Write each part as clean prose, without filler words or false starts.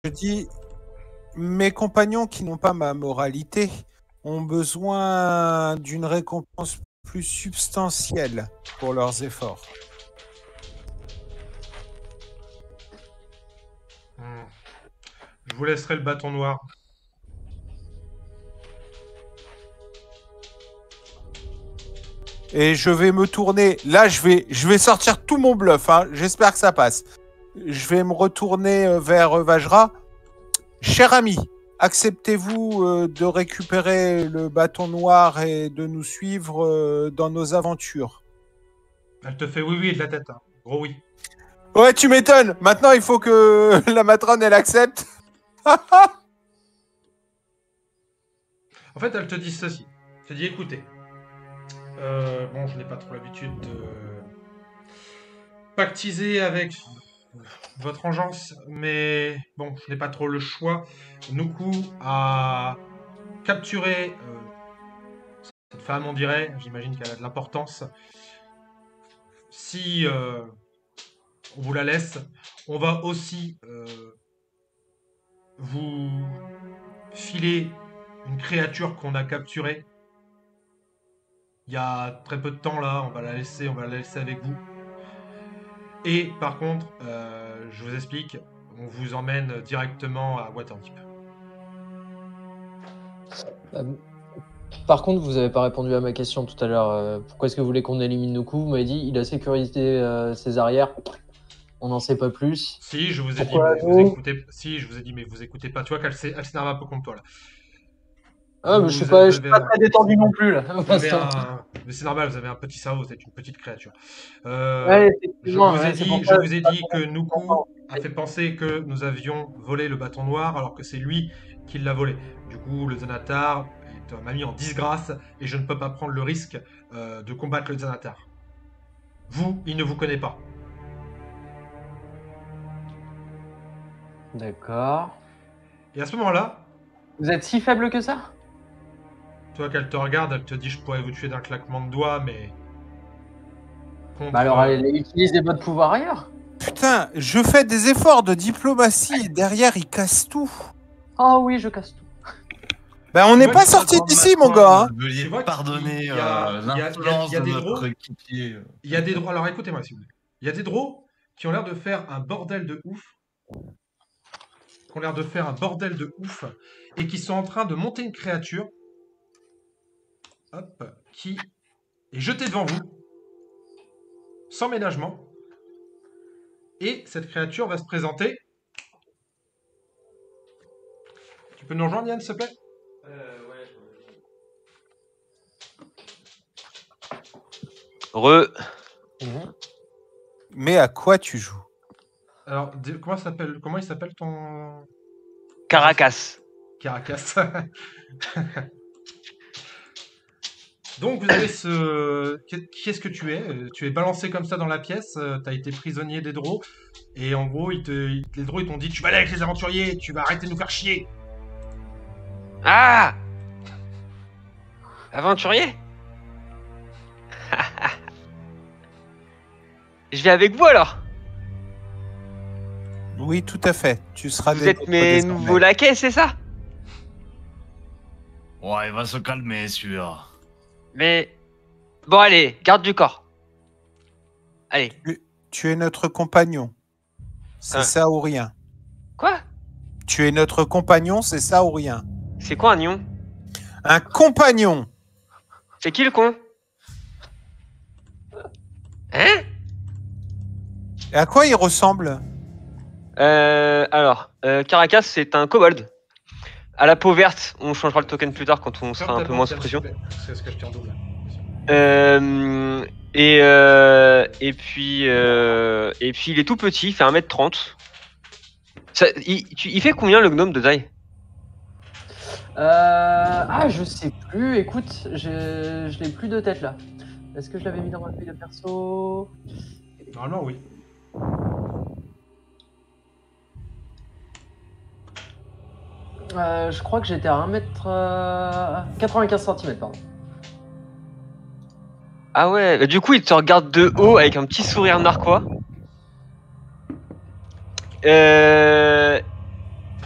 Je dis, mes compagnons qui n'ont pas ma moralité ont besoin d'une récompense plus substantielle pour leurs efforts. Je vous laisserai le bâton noir. Et je vais me tourner. Là, je vais sortir tout mon bluff. Hein. J'espère que ça passe. Je vais me retourner vers Vajra. Cher ami, acceptez-vous de récupérer le bâton noir et de nous suivre dans nos aventures? Elle te fait oui de la tête. Hein. Gros oui. Ouais, tu m'étonnes. Maintenant, il faut que la matrone, elle accepte. En fait, elle te dit ceci. Elle te dit, écoutez, bon, je n'ai pas trop l'habitude de pactiser avec votre engeance, mais bon, je n'ai pas trop le choix. Nuku a capturé cette femme, on dirait. J'imagine qu'elle a de l'importance. Si on vous la laisse, on va aussi vous filer une créature qu'on a capturée il y a très peu de temps là, on va la laisser avec vous. Et par contre, je vous explique, on vous emmène directement à Waterdeep. Par contre, vous n'avez pas répondu à ma question tout à l'heure. Pourquoi est-ce que vous voulez qu'on élimine nos coups? Vous m'avez dit, il a sécurisé ses arrières. On n'en sait pas plus. Si, je vous ai dit, Pourquoi mais vous écoutez. Si, je vous ai dit, mais vous écoutez pas. Tu vois qu'elle s'énerve un peu contre toi là. Ah, mais je suis pas très détendu non plus là. Mais c'est normal, vous avez un petit cerveau, vous êtes une petite créature. Ouais, je vous ai dit que Nuku a fait penser que nous avions volé le bâton noir alors que c'est lui qui l'a volé. Du coup, le Xanatar m'a mis en disgrâce et je ne peux pas prendre le risque de combattre le Xanatar. Vous, il ne vous connaît pas. D'accord. Et à ce moment-là... Vous êtes si faible que ça? Toi, qu'elle te regarde, elle te dit, je pourrais vous tuer d'un claquement de doigts, mais... Bah alors, elle utilise des modes de pouvoir ailleurs. Putain, je fais des efforts de diplomatie et derrière, il casse tout. Oh oui, je casse tout. Ben, on n'est pas sorti d'ici, mon gars. Veuillez pardonner l'influence de notre équipier. Il y a des drôles. Alors écoutez-moi, s'il vous plaît. Il y a des drôles qui ont l'air de faire un bordel de ouf. Et qui sont en train de monter une créature. Hop. Qui est jetée devant vous. Sans ménagement. Et cette créature va se présenter. Tu peux nous rejoindre, Yann, s'il te plaît? Mais à quoi tu joues? Alors, comment il s'appelle ton... Caracas. Caracas. Donc, vous avez ce... Qui est-ce que tu es? Tu es balancé comme ça dans la pièce, tu as été prisonnier des Draux, et en gros, les Draux, ils t'ont dit, tu vas aller avec les aventuriers, tu vas arrêter de nous faire chier. Ah! Aventurier? Je vais avec vous alors. Oui, tout à fait. Tu seras Vous êtes mes nouveaux laquais, c'est ça? Ouais, il va se calmer, celui-là. Mais... Bon, allez, garde du corps. Allez. Tu es notre compagnon. C'est ça ou rien. Quoi? Tu es notre compagnon, c'est ça ou rien. C'est quoi un nion? Un compagnon. C'est qui le con? Hein? Et à quoi il ressemble? Alors, Caracas, c'est un kobold. À la peau verte, on changera le token plus tard quand on sera un peu moins sous pression. C'est ce que je tiens en double. Et puis il est tout petit, il fait 1m30. Il fait combien le gnome de taille? Je sais plus. Écoute, je l'ai plus de tête là. Est-ce que je l'avais mis dans ma feuille de perso? Normalement, oui. Je crois que j'étais à 1m95 cm, pardon. Ah ouais, du coup il te regarde de haut avec un petit sourire narquois.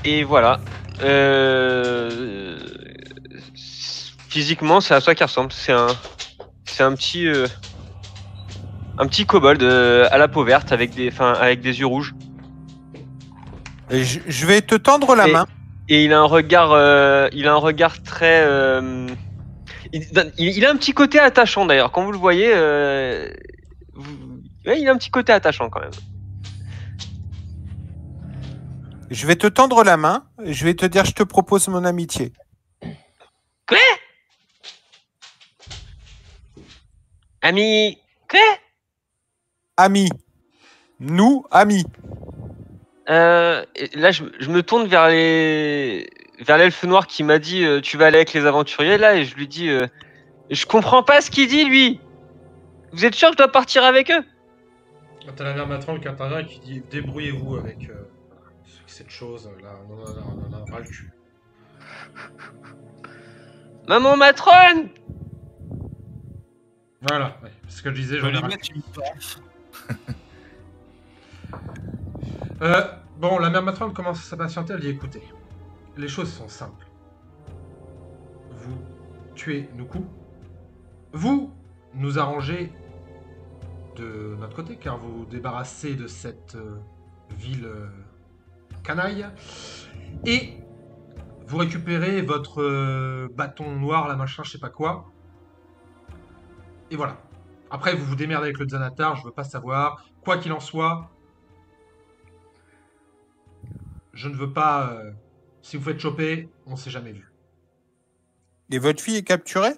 Et voilà. Physiquement, c'est à ça qu'il ressemble. C'est un petit kobold à la peau verte avec des yeux rouges. Et je vais te tendre la main. Et il a un regard très. Il a un petit côté attachant d'ailleurs. Quand vous le voyez, ouais, il a un petit côté attachant quand même. Je vais te tendre la main. Et je vais te dire, je te propose mon amitié. Quoi? Ami? Quoi? Amis. Nous, amis. Là, je me tourne vers l'elfe noir qui m'a dit tu vas aller avec les aventuriers là, et je lui dis je comprends pas ce qu'il dit lui. Vous êtes sûr que je dois partir avec eux? T'as la mère matrone qui intervient et qui dit débrouillez-vous avec cette chose là, on en a ras le cul. Maman matrone! Voilà, ouais, c'est ce que je disais, j'en ai ras le cul. Bon, la mère matrone commence à s'impatienter, elle dit écoutez, les choses sont simples. Vous tuez Nuku, vous nous arrangez de notre côté, car vous vous débarrassez de cette ville canaille, et vous récupérez votre bâton noir, la machin, je sais pas quoi, et voilà. Après, vous vous démerdez avec le Xanatar, je veux pas savoir. Quoi qu'il en soit, je ne veux pas... si vous faites choper, on s'est jamais vu. Et votre fille est capturée?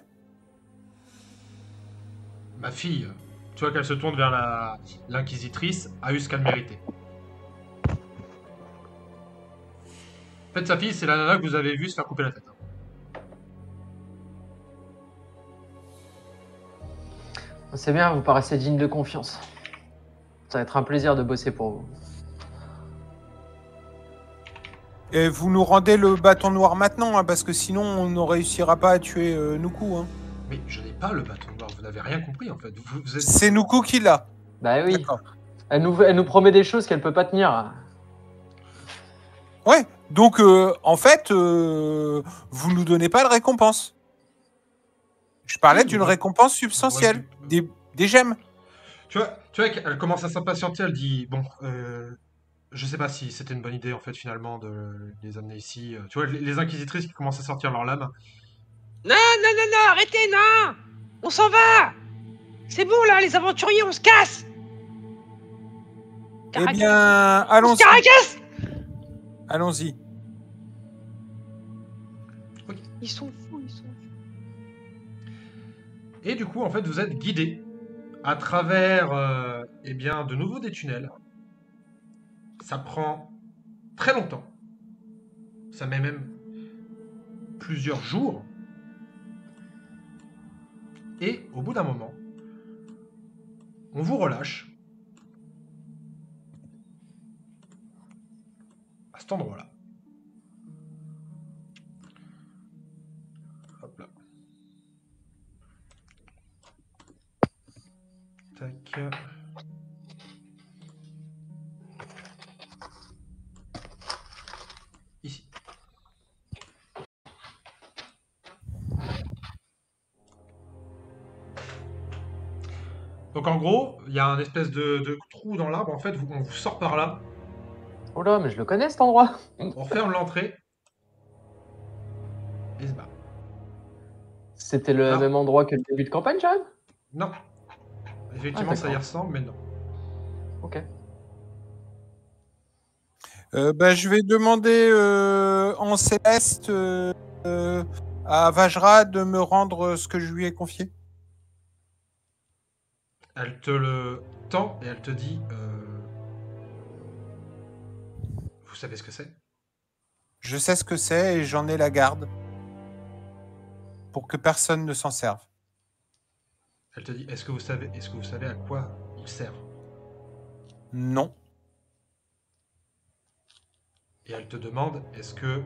Ma fille, tu vois qu'elle se tourne vers l'inquisitrice, a eu ce qu'elle méritait. En fait, sa fille, c'est la nana que vous avez vue se faire couper la tête. C'est bien, vous paraissez digne de confiance. Ça va être un plaisir de bosser pour vous. Et vous nous rendez le bâton noir maintenant, hein, parce que sinon on ne réussira pas à tuer Nuku. Hein. Mais je n'ai pas le bâton noir, vous n'avez rien compris en fait. Vous êtes... C'est Nuku qui l'a. Bah oui. Elle nous promet des choses qu'elle peut pas tenir. Ouais, donc en fait, vous nous donnez pas de récompense. Je parlais d'une récompense substantielle, des gemmes. Tu vois qu'elle commence à s'impatienter, elle dit bon, je sais pas si c'était une bonne idée en fait finalement de les amener ici. Tu vois les inquisitrices qui commencent à sortir leurs lames. Non, arrêtez, non! On s'en va! C'est bon là, les aventuriers, on se casse! Eh bien, allons-y. Caracas! Allons-y. Okay. Ils sont fous. Et du coup, en fait, vous êtes guidés à travers, eh bien, de nouveau des tunnels. Ça prend très longtemps. Ça met même plusieurs jours. Et au bout d'un moment, on vous relâche à cet endroit-là. Hop là. Tac. Ici. Donc en gros, il y a un espèce de trou dans l'arbre. En fait, on vous sort par là. Oh là, mais je le connais cet endroit. On referme l'entrée. Et se barre. C'était le même endroit que le début de campagne, Jared? Non. Effectivement, ça y ressemble, mais non. Ok. Je vais demander en céleste à Vajra de me rendre ce que je lui ai confié. Elle te le tend et elle te dit vous savez ce que c'est? Je sais ce que c'est et j'en ai la garde pour que personne ne s'en serve. Elle te dit est-ce que vous savez à quoi il sert? Non. Et elle te demande est-ce que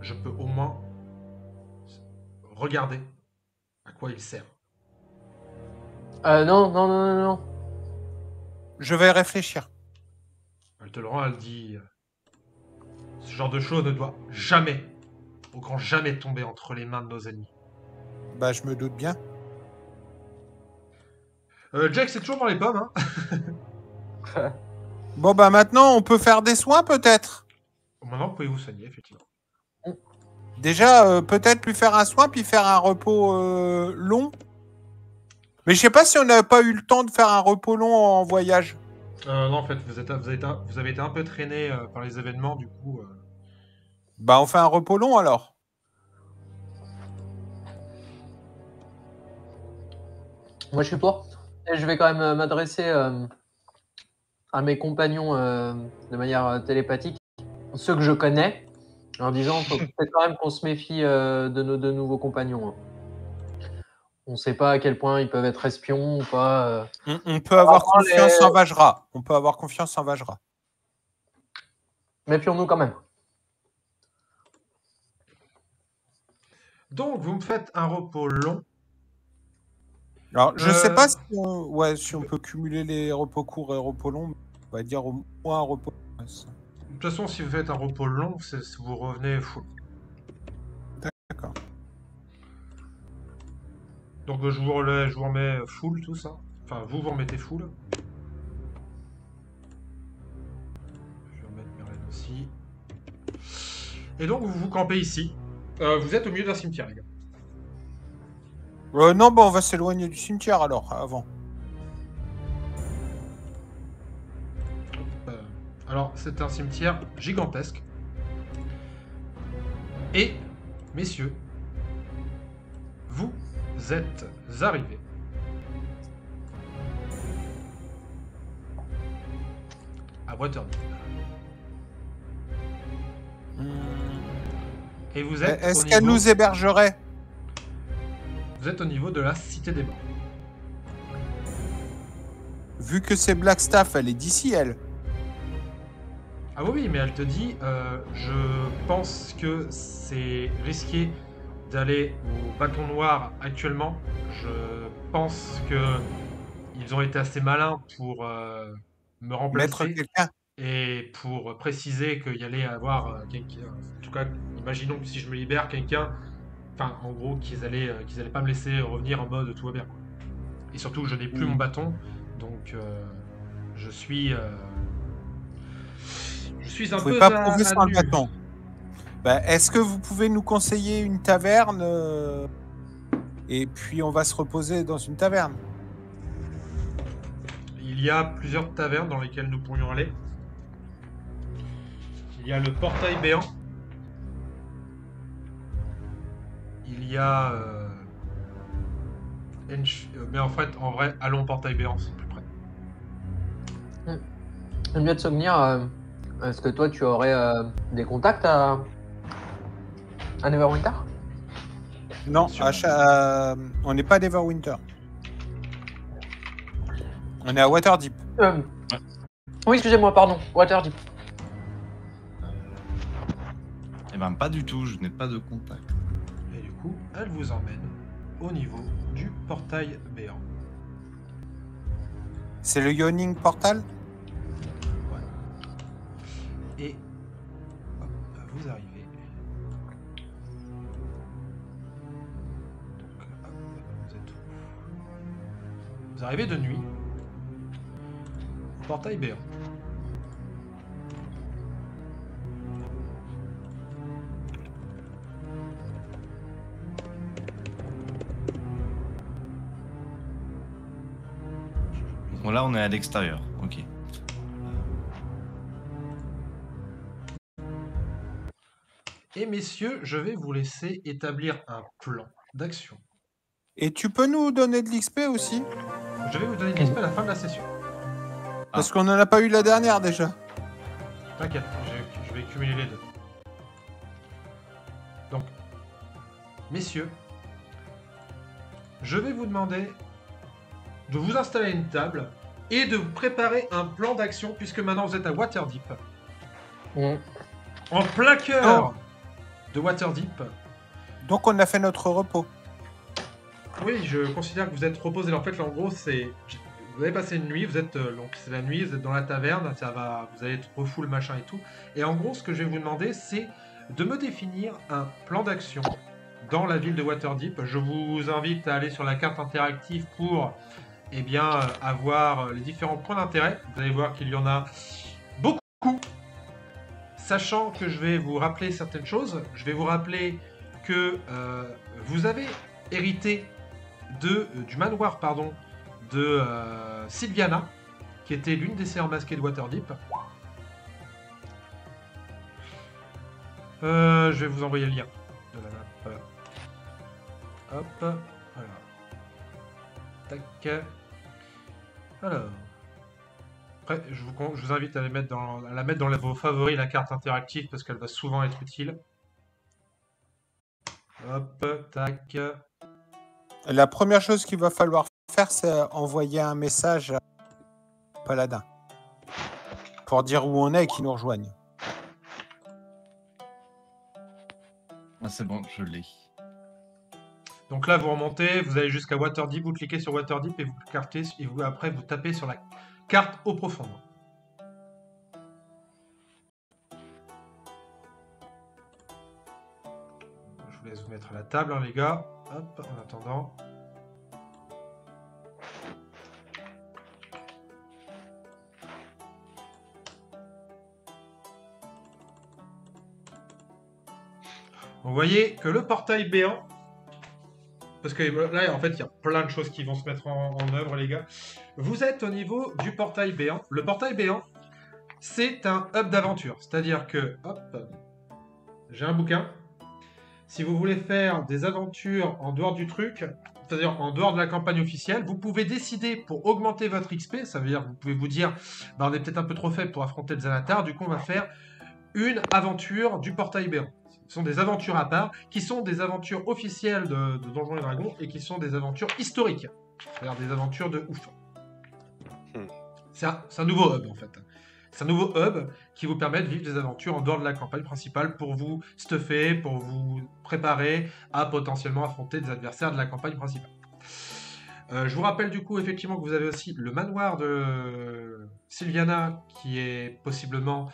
je peux au moins regarder à quoi il sert? Non. Je vais réfléchir. Elle te le rend, elle dit Ce genre de choses ne doit jamais, au grand jamais, tomber entre les mains de nos ennemis. Bah, je me doute bien. Jack, c'est toujours dans les pommes, hein. Bon, bah maintenant, on peut faire des soins, peut-être. Maintenant, vous pouvez vous soigner, effectivement. Déjà, peut-être lui faire un soin, puis faire un repos long. Mais je sais pas si on n'a pas eu le temps de faire un repos long en voyage. Non, en fait, vous avez été un peu traîné par les événements, du coup... Bah, on fait un repos long, alors. Moi, je suis pour. Et je vais quand même m'adresser à mes compagnons de manière télépathique, ceux que je connais, en disant faut peut-être quand même qu'on se méfie de nos deux nouveaux compagnons. On ne sait pas à quel point ils peuvent être espions ou pas. On peut avoir confiance en Vajra. On peut avoir confiance en Vajra. Méfions-nous quand même. Donc, vous me faites un repos long. Alors, je sais pas si on peut cumuler les repos courts et repos longs. On va dire au moins un repos. De toute façon, si vous faites un repos long, vous revenez full. D'accord. Donc, je vous remets full, tout ça. Enfin, vous remettez full. Je vais remettre Merlin aussi. Et donc, vous vous campez ici. Vous êtes au milieu d'un cimetière, les gars. Non, bah on va s'éloigner du cimetière alors, avant. Alors, c'est un cimetière gigantesque. Et, messieurs, vous êtes arrivés à Waterdeep. Et vous êtes Est-ce qu'elle nous hébergerait? Vous êtes au niveau de la Cité des Morts. Vu que c'est Blackstaff, elle est d'ici, elle. Ah oui, mais elle te dit, je pense que c'est risqué d'aller au bâton noir actuellement. Je pense que ils ont été assez malins pour me remplacer et pour préciser qu'il y allait avoir quelqu'un. En tout cas, imaginons que si je me libère, quelqu'un. Enfin, en gros, qu'ils allaient pas me laisser revenir en mode tout va bien, quoi. Et surtout, je n'ai plus mon bâton, donc je suis un peu pas prouver sans le bâton. Bah, est-ce que vous pouvez nous conseiller une taverne et puis on va se reposer dans une taverne? Il y a plusieurs tavernes dans lesquelles nous pourrions aller. Il y a le Portail Béant. Il y a... mais en fait, en vrai, allons au Portail Béant, c'est plus près. Bien de souvenir, est-ce que toi tu aurais des contacts à Neverwinter? Non, on n'est pas à Neverwinter. On est à Waterdeep. Oui, excusez-moi, pardon, Waterdeep. Eh ben pas du tout, je n'ai pas de contact. Et du coup, elle vous emmène au niveau du Portail Béant. C'est le Yawning Portal? Et hop, vous arrivez. Donc, hop, vous êtes où? Vous arrivez de nuit au Portail Béant. Bon, là on est à l'extérieur, ok. Et messieurs, je vais vous laisser établir un plan d'action. Et tu peux nous donner de l'XP aussi? Je vais vous donner de l'XP à la fin de la session. Parce qu'on n'en a pas eu la dernière déjà. T'inquiète, je vais cumuler les deux. Donc, messieurs, je vais vous demander de vous installer une table et de préparer un plan d'action puisque maintenant vous êtes à Waterdeep. En plein cœur de Waterdeep. Donc on a fait notre repos. Oui, je considère que vous êtes reposé. En fait, là, en gros, c'est... vous avez passé une nuit, vous êtes donc c'est la nuit, vous êtes dans la taverne, vous allez être full machin et tout. Et en gros, ce que je vais vous demander, c'est de me définir un plan d'action dans la ville de Waterdeep. Je vous invite à aller sur la carte interactive pour avoir les différents points d'intérêt. Vous allez voir qu'il y en a beaucoup. Sachant que je vais vous rappeler certaines choses, je vais vous rappeler que vous avez hérité du manoir de Sylviana, qui était l'une des sœurs masquées de Waterdeep. Je vais vous envoyer le lien de la map. Hop, voilà. Tac. Alors. Après, je vous invite à la mettre dans vos favoris, la carte interactive, parce qu'elle va souvent être utile. Hop, tac. La première chose qu'il va falloir faire, c'est envoyer un message à Paladin pour dire où on est et qu'ils nous rejoignent. Ah, c'est bon, je l'ai. Donc là, vous remontez, vous allez jusqu'à Waterdeep, vous cliquez sur Waterdeep et après vous tapez sur la carte eau profonde. Je vous laisse vous mettre à la table, hein, les gars. Hop, en attendant. Vous voyez que le portail béant, parce que là, en fait, il y a plein de choses qui vont se mettre en œuvre, les gars. Vous êtes au niveau du portail béant. Le portail béant, c'est un hub d'aventure. C'est-à-dire que, hop, j'ai un bouquin. Si vous voulez faire des aventures en dehors du truc, c'est-à-dire en dehors de la campagne officielle, vous pouvez décider pour augmenter votre XP. Ça veut dire que vous pouvez vous dire, on est peut-être un peu trop faible pour affronter le Xanatar. Du coup, on va faire une aventure du portail béant. Ce sont des aventures à part, qui sont des aventures officielles de Donjons et Dragons et qui sont des aventures historiques. C'est-à-dire des aventures de ouf. C'est un nouveau hub, en fait. C'est un nouveau hub qui vous permet de vivre des aventures en dehors de la campagne principale pour vous stuffer, pour vous préparer à potentiellement affronter des adversaires de la campagne principale. Je vous rappelle du coup effectivement que vous avez aussi le manoir de Sylviana qui est possiblement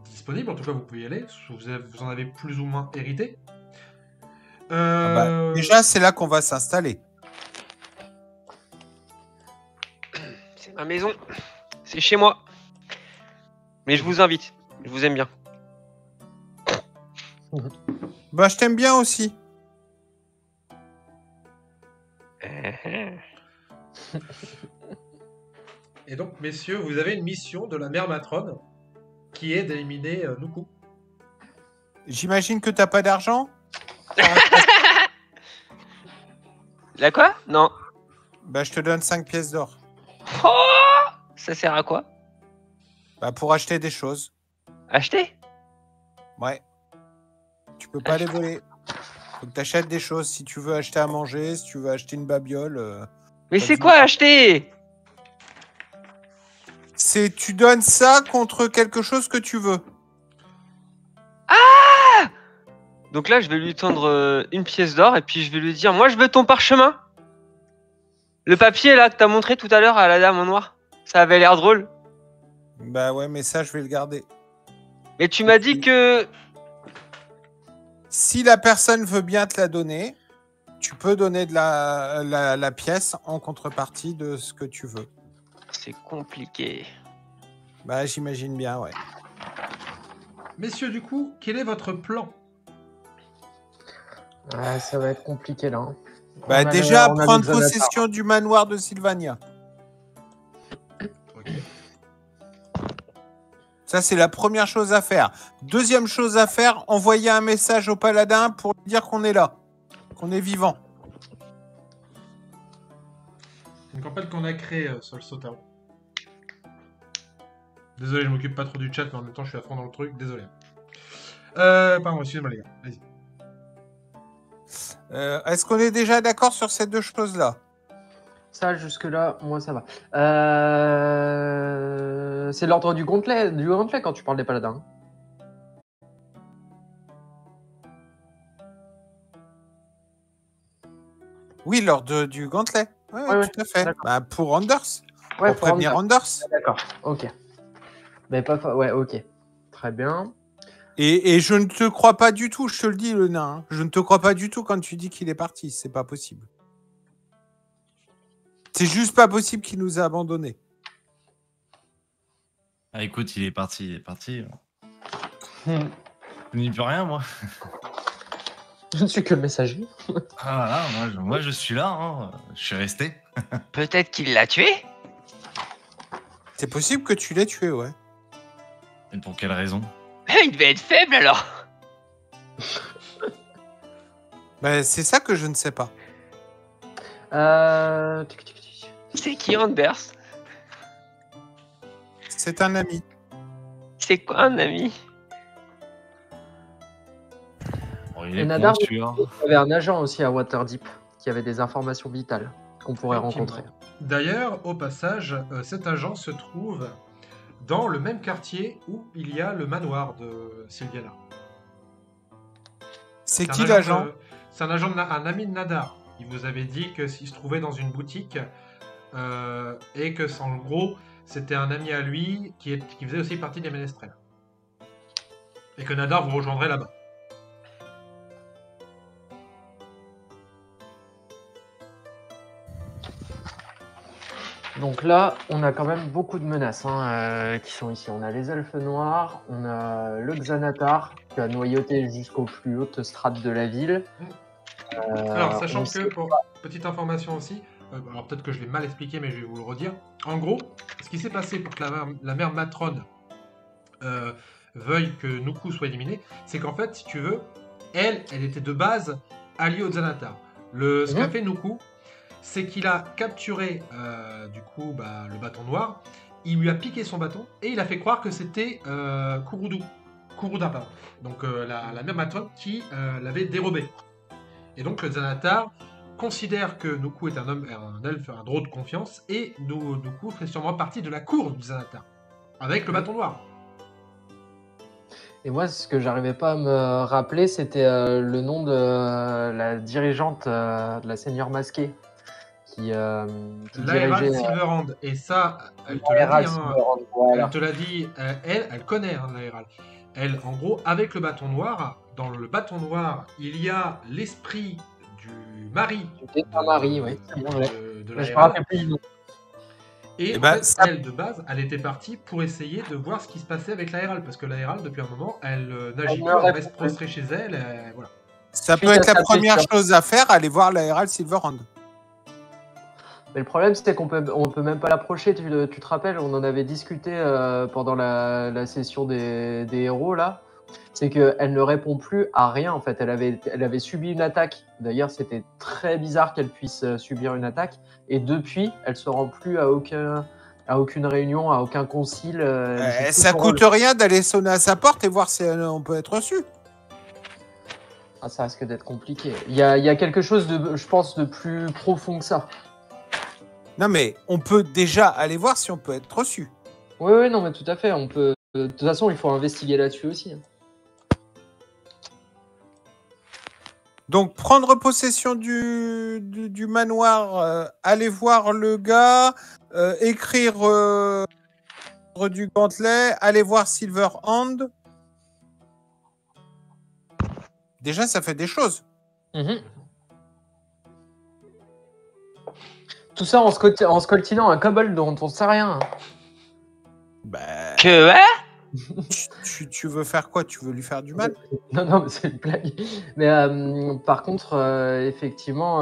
disponible. En tout cas, vous pouvez y aller. Vous en avez plus ou moins hérité. Déjà, c'est là qu'on va s'installer. C'est ma maison. C'est chez moi. Mais je vous invite. Je vous aime bien. Bah, je t'aime bien aussi. Et donc, messieurs, vous avez une mission de la mère matrone qui est d'éliminer Nuku. J'imagine que t'as pas d'argent. La quoi? Non. Bah, je te donne 5 pièces d'or. Oh, ça sert à quoi? Bah, pour acheter des choses. Acheter? Ouais. Tu peux pas les voler. Faut que t'achètes des choses. Si tu veux acheter à manger, si tu veux acheter une babiole. Mais c'est quoi acheter? C'est tu donnes ça contre quelque chose que tu veux. Ah! Donc là, je vais lui tendre une pièce d'or et puis je vais lui dire, moi, je veux ton parchemin. Le papier là que t'as montré tout à l'heure à la dame en noir. Ça avait l'air drôle. Bah ouais, mais ça, je vais le garder. Mais tu m'as dit que... Si la personne veut bien te la donner, tu peux donner de la pièce en contrepartie de ce que tu veux. C'est compliqué. Bah, j'imagine bien, ouais. Messieurs, du coup, quel est votre plan? Ça va être compliqué là. Hein. Bah, déjà, prendre possession du manoir de Sylvania. Ok. Ça, c'est la première chose à faire. Deuxième chose à faire, envoyer un message au paladin pour lui dire qu'on est là, qu'on est vivant. Une campagne qu'on a créée sur le Sotaro. Désolé, je m'occupe pas trop du chat, mais en même temps, je suis à fond dans le truc. Désolé. Pardon, excusez-moi les gars. Vas-y. Est-ce qu'on est déjà d'accord sur ces deux choses-là? Ça, jusque-là, moi, ça va. C'est l'ordre du gauntlet quand tu parles des paladins. Oui, l'ordre du gantelet. Ouais, tout à fait. d'accord. Bah, pour Anders. Ouais, pour prévenir Anders. D'accord, ok. Mais pas... Ouais, ok. Très bien. Et je ne te crois pas du tout, je te le dis, le nain. Hein. Je ne te crois pas du tout quand tu dis qu'il est parti. C'est pas possible. C'est juste pas possible qu'il nous a abandonnés. Ah, écoute, il est parti. Je n'y peux rien, moi. Je ne suis que le messager. Ah, voilà, moi, je suis là. Hein. Je suis resté. Peut-être qu'il l'a tué. C'est possible que tu l'aies tué, ouais. Et pour quelle raison? Il devait être faible alors. Bah, c'est ça que je ne sais pas. C'est qui Anders? C'est un ami. C'est quoi un ami? Bon, il Et est Nadar, pour tueur. il y avait un agent aussi à Waterdeep qui avait des informations vitales qu'on pourrait rencontrer. D'ailleurs, au passage, cet agent se trouve dans le même quartier où il y a le manoir de Sylviana. C'est qui l'agent? C'est un agent, un ami de Nadar. Il vous avait dit que s'il se trouvait dans une boutique et que, en gros, c'était un ami à lui qui faisait aussi partie des Ménestrels. Et que Nadar vous rejoindrait là-bas. Donc là, on a quand même beaucoup de menaces qui sont ici. On a les elfes noirs, on a le Xanatar qui a noyauté jusqu'aux plus hautes strates de la ville. Alors, sachant que, pour petite information aussi, alors peut-être que je l'ai mal expliqué, mais je vais vous le redire. En gros, ce qui s'est passé pour que la mère Matrone veuille que Nuku soit éliminé, c'est qu'en fait, si tu veux, elle était de base alliée au Xanatar. Ce qu'a fait Nuku, c'est qu'il a capturé le bâton noir, il lui a piqué son bâton et il a fait croire que c'était Kuruda, pardon. Donc la mère Matrone qui l'avait dérobé. Et donc le Xanatar considère que Nuku est un elfe, un drôle de confiance, et Nuku fait sûrement partie de la cour du Xanatar, avec le bâton noir. Et moi, ce que j'arrivais pas à me rappeler, c'était le nom de la dirigeante de la Seigneur Masquée qui dirigeait Silverhand. Et ça, elle te l'a dit. Voilà. Elle te l'a dit. Elle connaît l'Aéral. Elle, en gros, avec le bâton noir, dans le bâton noir, il y a l'esprit du mari. Un mari, oui. De je me rappelle plus du nom. Et en fait, elle, de base, elle était partie pour essayer de voir ce qui se passait avec l'Aéral. Parce que l'Aéral, depuis un moment, elle n'agit plus, elle reste prostrée chez elle. Voilà. Ça peut être la première chose à faire, aller voir l'Aéral Silverhand. Mais le problème, c'était qu'on peut même pas l'approcher. Tu te rappelles, on en avait discuté pendant la session des héros, là. C'est qu'elle ne répond plus à rien, en fait. Elle avait subi une attaque. D'ailleurs, c'était très bizarre qu'elle puisse subir une attaque. Et depuis, elle se rend plus à aucune réunion, à aucun concile. Ça coûte rien d'aller sonner à sa porte et voir si on peut être reçu. Ah, ça risque d'être compliqué. Il y a quelque chose, je pense, de plus profond que ça. Non, mais on peut déjà aller voir si on peut être reçu. Oui, non, mais tout à fait. On peut. De toute façon, il faut investiguer là-dessus aussi. Donc, prendre possession du manoir, aller voir le gars, écrire du gantelet, aller voir Silverhand. Déjà, ça fait des choses. Tout ça en scoltinant un kobold dont on ne sait rien. Bah... Que tu veux faire quoi? Tu veux lui faire du mal? Non, mais c'est une blague. Mais par contre, effectivement,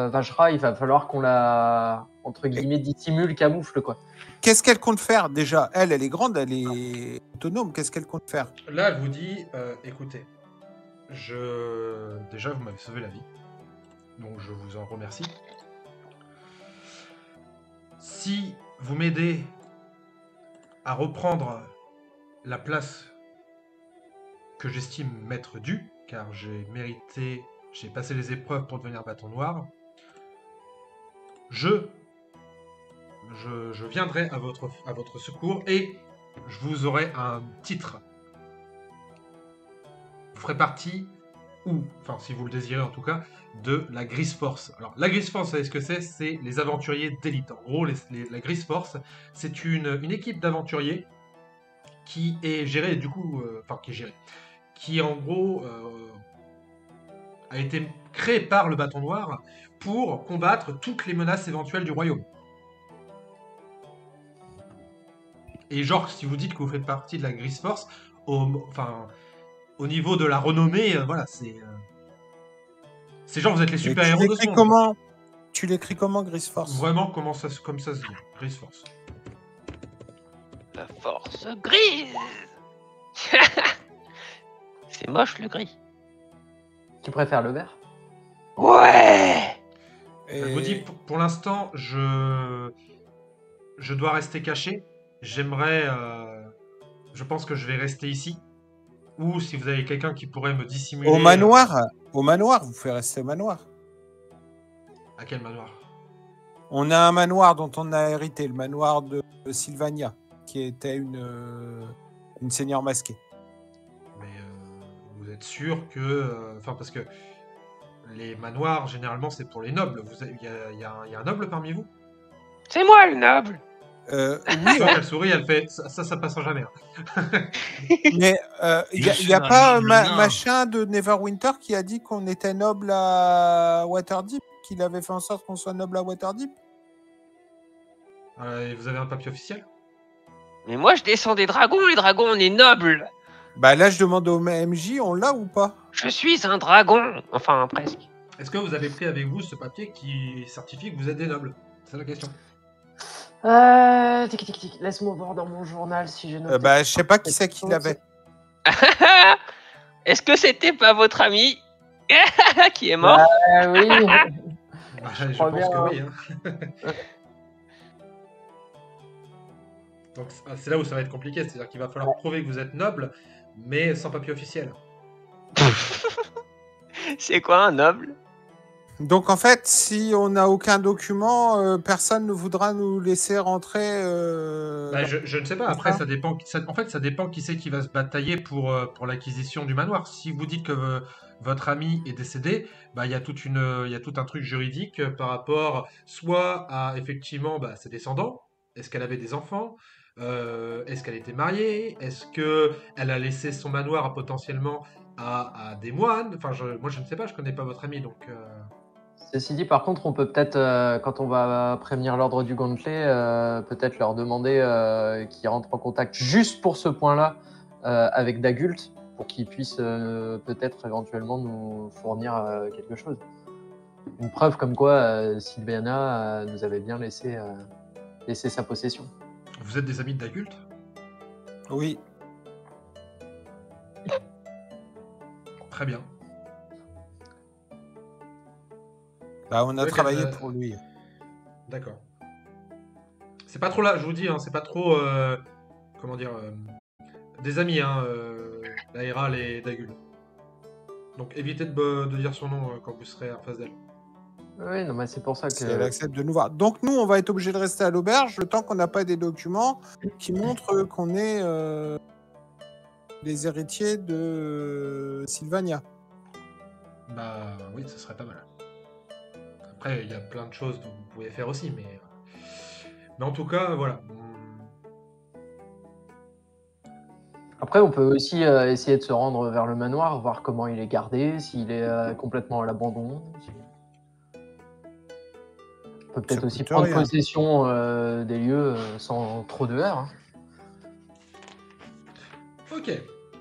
Vajra, il va falloir qu'on la, entre guillemets, dissimule, camoufle, quoi. Qu'est-ce qu'elle compte faire déjà? Elle est grande, elle est autonome. Qu'est-ce qu'elle compte faire? Là, elle vous dit, écoutez, déjà, vous m'avez sauvé la vie. Donc, je vous en remercie. Si vous m'aidez à reprendre la place que j'estime m'être due, car j'ai passé les épreuves pour devenir bâton noir, je viendrai à votre secours et je vous aurai un titre. Vous ferez partie enfin si vous le désirez en tout cas, de la Grise Force. Alors la Grise Force, vous savez ce que c'est? C'est les aventuriers d'élite. En gros, la Grise Force, c'est une équipe d'aventuriers qui est gérée, du coup, qui en gros a été créée par le Bâton Noir pour combattre toutes les menaces éventuelles du royaume. Et genre, si vous dites que vous faites partie de la Grise Force, au niveau de la renommée, voilà, c'est genre vous êtes les super-héros de ce monde. Tu l'écris comment, Grise Force? Vraiment, comme ça se dit, Grise Force. La force grise. C'est moche le gris. Tu préfères le vert? Ouais. Je vous dis, pour l'instant, je dois rester caché. J'aimerais... je pense que je vais rester ici. Ou si vous avez quelqu'un qui pourrait me dissimuler... Au manoir, vous faites rester au manoir. À quel manoir? On a un manoir dont on a hérité, le manoir de Sylvania, qui était une seigneur masquée. Mais vous êtes sûr que... parce que les manoirs, généralement, c'est pour les nobles. Il y a un noble parmi vous? C'est moi le noble. Oui, Elle sourit, elle fait... Ça passera jamais. mais il n'y a pas machin de Neverwinter qui a dit qu'on était noble à Waterdeep, qu'il avait fait en sorte qu'on soit noble à Waterdeep? Et vous avez un papier officiel? Mais moi je descends des dragons, les dragons on est nobles. Bah là je demande au MJ, on l'a ou pas? Je suis un dragon. Enfin presque. Est-ce que vous avez pris avec vous ce papier qui certifie que vous êtes des nobles? C'est la question. Tic. Laisse-moi voir dans mon journal si j'ai noté. Je sais pas qui c'est qui l'avait. Est-ce que c'était pas votre ami qui est mort? Oui. Je crois pense bien, que oui. Hein. Donc c'est là où ça va être compliqué, c'est-à-dire qu'il va falloir prouver que vous êtes noble, mais sans papier officiel. C'est quoi un noble? Donc en fait, si on n'a aucun document, personne ne voudra nous laisser rentrer. Je ne sais pas. Après, ça dépend. Ça dépend qui c'est qui va se batailler pour l'acquisition du manoir. Si vous dites que votre ami est décédé, il y a tout un truc juridique par rapport soit à effectivement ses descendants. Est-ce qu'elle avait des enfants? Est-ce qu'elle était mariée? Est-ce qu'elle a laissé son manoir potentiellement à des moines? Moi, je ne sais pas. Je connais pas votre ami, donc. Ceci dit, par contre, on peut peut-être, quand on va prévenir l'ordre du Gantelet, peut-être leur demander qu'ils rentrent en contact juste pour ce point-là avec Dagult, pour qu'ils puissent peut-être éventuellement nous fournir quelque chose. Une preuve comme quoi Sylvana nous avait bien laissé sa possession. Vous êtes des amis de Dagult? Oui. Très bien. On a travaillé pour lui. D'accord. C'est pas trop là, je vous dis, hein, c'est pas trop... comment dire... des amis, hein, Laïral et Dagul. Donc évitez de dire son nom quand vous serez en face d'elle. Oui, non, mais c'est pour ça que... Si elle accepte de nous voir. Donc nous, on va être obligé de rester à l'auberge le temps qu'on n'a pas des documents qui montrent qu'on est les héritiers de Sylvania. Oui, ce serait pas mal. Après, il y a plein de choses que vous pouvez faire aussi, mais en tout cas, voilà. Après, on peut aussi essayer de se rendre vers le manoir, voir comment il est gardé, s'il est complètement à l'abandon. On peut peut-être aussi prendre possession des lieux sans trop de heurts. Hein. Ok.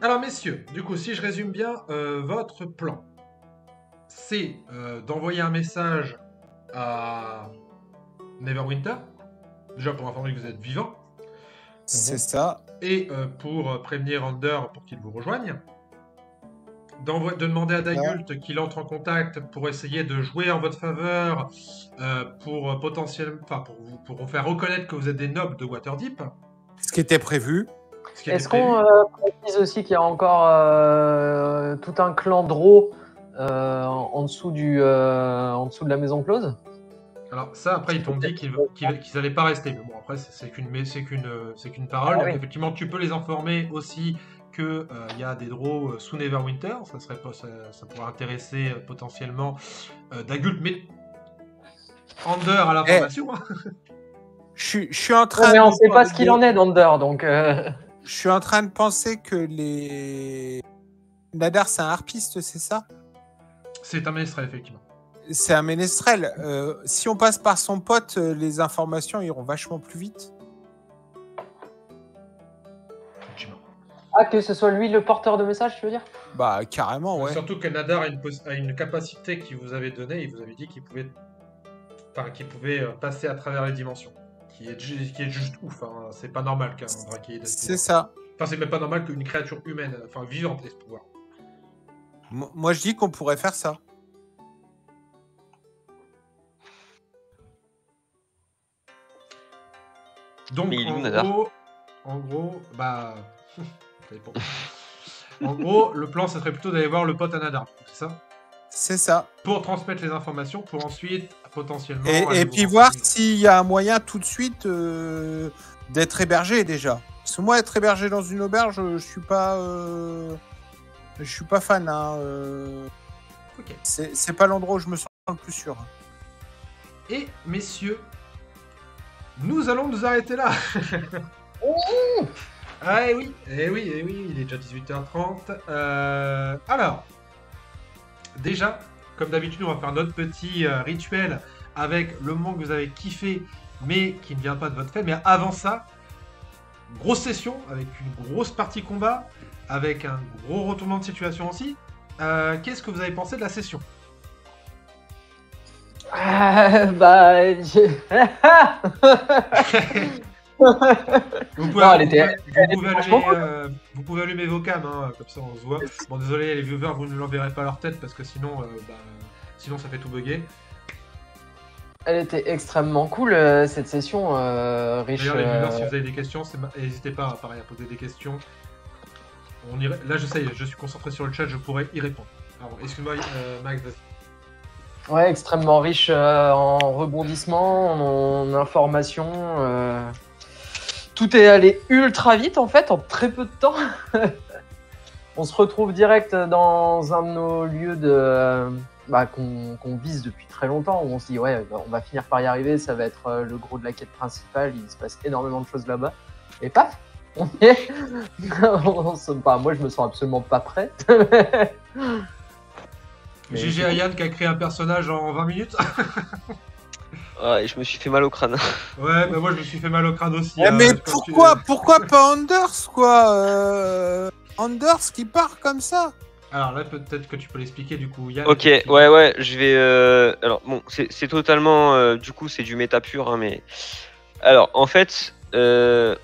Alors, messieurs, du coup, si je résume bien, votre plan, c'est d'envoyer un message à Neverwinter, déjà pour informer que vous êtes vivant. C'est ça. Et pour prévenir Ander pour qu'il vous rejoigne. De demander à Dagult qu'il entre en contact pour essayer de jouer en votre faveur, pour potentiellement, pour vous faire reconnaître que vous êtes des nobles de Waterdeep. Ce qui était prévu. Est-ce qu'on précise aussi qu'il y a encore tout un clan Drow en dessous de la maison close? Alors ça, après, ils t'ont dit qu'ils n'allaient pas rester. Mais bon, après, c'est qu'une parole. Donc, effectivement, tu peux les informer aussi que il y a des draws sous Neverwinter. Ça pourrait intéresser potentiellement Dagult, mais Ander à l'information. Hein. Je suis en train Mais on de- sait pas ce qu'il en est d'Ander, donc... Je suis en train de penser que les... Nadar, c'est un harpiste, c'est ça? C'est un ménestrel, effectivement. C'est un ménestrel. Si on passe par son pote, les informations iront vachement plus vite. Effectivement. Ah, que ce soit lui le porteur de message, tu veux dire? Bah, carrément, ouais. Surtout que Nadar a une capacité qu'il vous avait donnée, il vous avait dit qu'il pouvait, passer à travers les dimensions. Qui est juste ouf, hein. C'est pas normal qu'un braquet ait ce C'est pouvoir. ça. Enfin, c'est même pas normal qu'une créature humaine, enfin vivante, ait ce pouvoir. Moi, je dis qu'on pourrait faire ça. Donc, Mais il est où, Nadar en gros, bah. ça dépend. En gros, le plan, ça serait plutôt d'aller voir le pote à Nadar, c'est ça? C'est ça. Pour transmettre les informations, pour ensuite, potentiellement. Et aller puis vous voir renseigner. s'il y a un moyen tout de suite d'être hébergé déjà. Parce que moi, être hébergé dans une auberge, je suis pas fan. Hein, Ok. C'est pas l'endroit où je me sens le plus sûr. Et, messieurs, nous allons nous arrêter là. Ah, eh oui, il est déjà 18h30. Alors, déjà, comme d'habitude, on va faire notre petit rituel avec le moment que vous avez kiffé, mais qui ne vient pas de votre fait. Mais avant ça, grosse session avec une grosse partie combat, avec un gros retournement de situation aussi. Qu'est-ce que vous avez pensé de la session? Bah... Vous pouvez, Non, elle était- franchement vous pouvez allumer vos cams, hein, comme ça on se voit. Bon, désolé les viewers, vous ne leur verrez pas leur tête parce que sinon, sinon ça fait tout bugger. Elle était extrêmement cool, cette session, riche. D'ailleurs, les viewers, si vous avez des questions, n'hésitez pas pareil, à poser des questions. Là, je suis concentré sur le chat, je pourrais y répondre. Alors, excuse-moi, Max, vas-y. Ouais, extrêmement riche en rebondissements, en informations. Tout est allé ultra vite en fait, en très peu de temps. On se retrouve direct dans un de nos lieux qu'on vise depuis très longtemps, où on se dit ouais, on va finir par y arriver, ça va être le gros de la quête principale, il se passe énormément de choses là-bas. Et paf, on y est. Moi, je me sens absolument pas prêt. Mais GG Ayane qui a créé un personnage en 20 minutes. Ouais, je me suis fait mal au crâne. Ouais, bah moi je me suis fait mal au crâne aussi. Eh, mais je pense que- pourquoi pas Anders, quoi Anders qui part comme ça. Alors là, peut-être que tu peux l'expliquer du coup, Yann. Ok, ouais, je vais. Alors bon, c'est totalement. Du coup, c'est du méta pur, hein, mais. Alors, en fait, on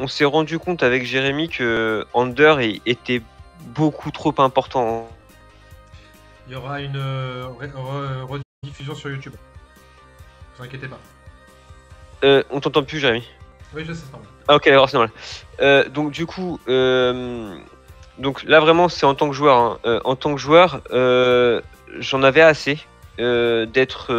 s'est rendu compte avec Jérémy que Ander était beaucoup trop important. Il y aura une rediffusion sur YouTube. Ne vous inquiétez pas. On t'entend plus, Jérémy. Oui, je sais, c'est normal. Ah, ok, d'accord, c'est normal. Donc, du coup, donc là, vraiment, c'est en tant que joueur. Hein. En tant que joueur, j'en avais assez d'être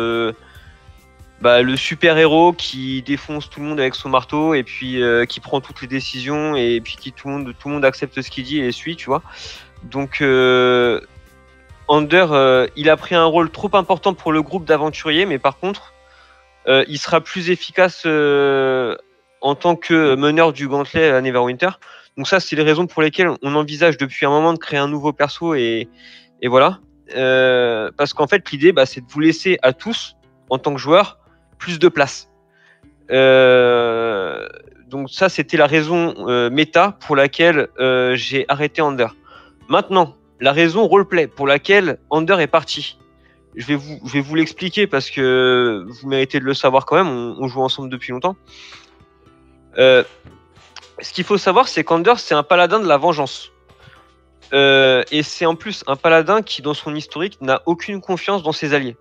le super-héros qui défonce tout le monde avec son marteau et puis qui prend toutes les décisions et puis qui tout le monde accepte ce qu'il dit et suit, tu vois. Donc, Ander, il a pris un rôle trop important pour le groupe d'aventuriers, mais par contre, il sera plus efficace en tant que meneur du gantelet à Neverwinter. Donc ça, c'est les raisons pour lesquelles on envisage depuis un moment de créer un nouveau perso et voilà. Parce qu'en fait, l'idée, c'est de vous laisser à tous, en tant que joueurs, plus de place. Donc ça, c'était la raison méta pour laquelle j'ai arrêté Ander. Maintenant, la raison roleplay pour laquelle Ander est parti. Je vais vous l'expliquer parce que vous méritez de le savoir quand même, on joue ensemble depuis longtemps. Ce qu'il faut savoir, c'est qu'Ander, c'est un paladin de la vengeance. Et c'est en plus un paladin qui, dans son historique, n'a aucune confiance dans ses alliés.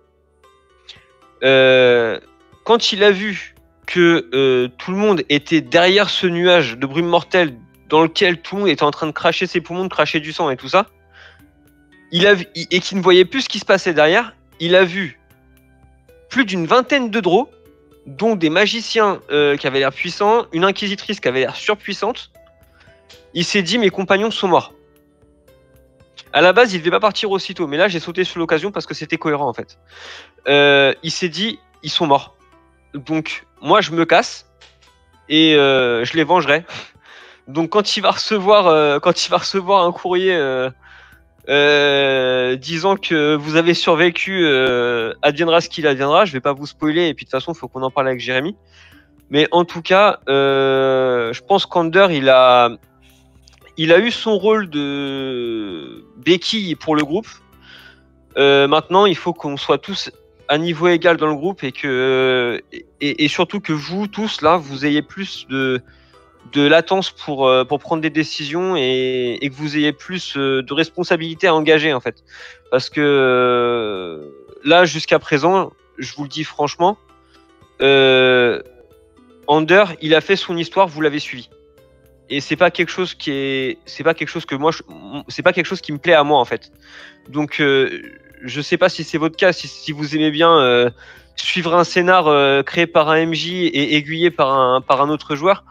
Quand il a vu que tout le monde était derrière ce nuage de brume mortelle dans lequel tout le monde était en train de cracher ses poumons, de cracher du sang et tout ça, et qu'il ne voyait plus ce qui se passait derrière, il a vu plus d'une vingtaine de drôles, dont des magiciens qui avaient l'air puissants, une inquisitrice qui avait l'air surpuissante, il s'est dit mes compagnons sont morts. À la base, il devait pas partir aussitôt, mais là j'ai sauté sur l'occasion parce que c'était cohérent en fait. Il s'est dit ils sont morts. Donc moi je me casse et je les vengerai. Donc quand il va recevoir un courrier disant que vous avez survécu, adviendra ce qu'il adviendra. Je vais pas vous spoiler et puis de toute façon, il faut qu'on en parle avec Jérémy. Mais en tout cas, je pense qu'Ander, il a eu son rôle de béquille pour le groupe. Maintenant, il faut qu'on soit tous à niveau égal dans le groupe et surtout que vous tous là, vous ayez plus de latence pour prendre des décisions et que vous ayez plus de responsabilités à engager en fait. Parce que là, jusqu'à présent, je vous le dis franchement, Ander, il a fait son histoire, vous l'avez suivi. Et c'est pas quelque chose qui c'est pas quelque chose que moi, c'est pas quelque chose qui me plaît à moi en fait. Donc, je sais pas si c'est votre cas, si vous aimez bien suivre un scénar créé par un MJ et aiguillé par un autre joueur.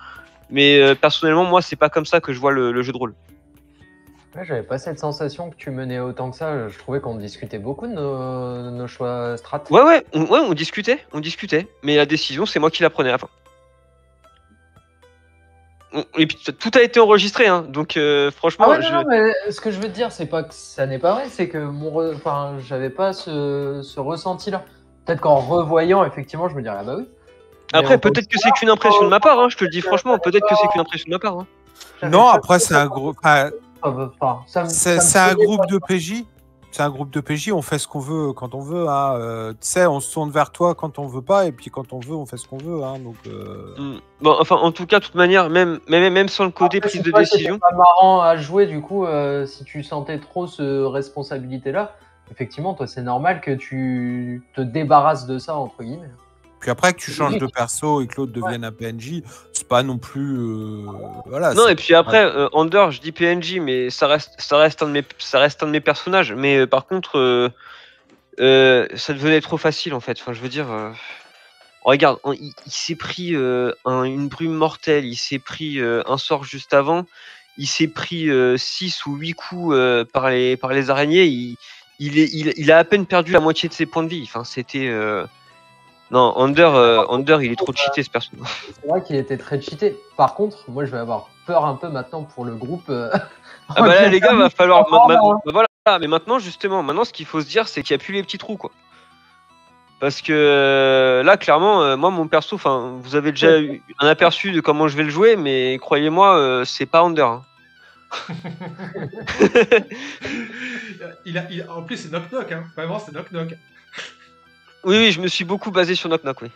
Mais personnellement, moi, c'est pas comme ça que je vois le jeu de rôle. Ouais, j'avais pas cette sensation que tu menais autant que ça. Je trouvais qu'on discutait beaucoup de nos choix strat. Ouais, on discutait. Mais la décision, c'est moi qui la prenais à la fin. Et puis tout a été enregistré, hein. Donc franchement. Ah ouais, non, mais ce que je veux te dire, c'est pas que ça n'est pas vrai, c'est que j'avais pas ce ressenti-là. Peut-être qu'en revoyant, effectivement, je me dirais, ah bah oui. Après, peut-être que c'est qu'une impression de ma part, hein, je te le dis franchement, peut-être que c'est qu'une impression de ma part. Hein. Non, après, c'est un groupe. C'est un groupe pas. de PJ. C'est un groupe de PJ, on fait ce qu'on veut quand on veut. Hein. Tu sais, on se tourne vers toi quand on veut pas, et puis quand on veut, on fait ce qu'on veut. Hein. Donc, Bon, enfin, en tout cas, de toute manière, même sans le côté prise de décision. C'est pas marrant à jouer, du coup, si tu sentais trop ce responsabilité-là, effectivement, toi, c'est normal que tu te débarrasses de ça, entre guillemets. Puis après que tu changes de perso et que l'autre devienne un PNJ, c'est pas non plus. Voilà. Non, et puis après, Ander, je dis PNJ, mais ça reste un de mes personnages. Mais par contre, ça devenait trop facile en fait. Enfin, je veux dire, regarde, il s'est pris une brume mortelle, il s'est pris un sort juste avant, il s'est pris 6 ou 8 coups par les araignées. Il a à peine perdu la moitié de ses points de vie. Enfin, c'était. Non, Ander, il est trop cheaté ce personnage. C'est vrai qu'il était très cheaté. Par contre, moi, je vais avoir peur un peu maintenant pour le groupe. Ah bah là, les gars, va falloir. Voilà, mais maintenant, justement, ce qu'il faut se dire, c'est qu'il n'y a plus les petits trous, quoi. Parce que là, clairement, moi, mon perso, enfin, vous avez déjà eu un aperçu de comment je vais le jouer, mais croyez-moi, c'est pas Ander. Hein. En plus, c'est Knock Knock, hein. Vraiment, c'est Knock Knock. Oui, je me suis beaucoup basé sur Knock Knock, oui.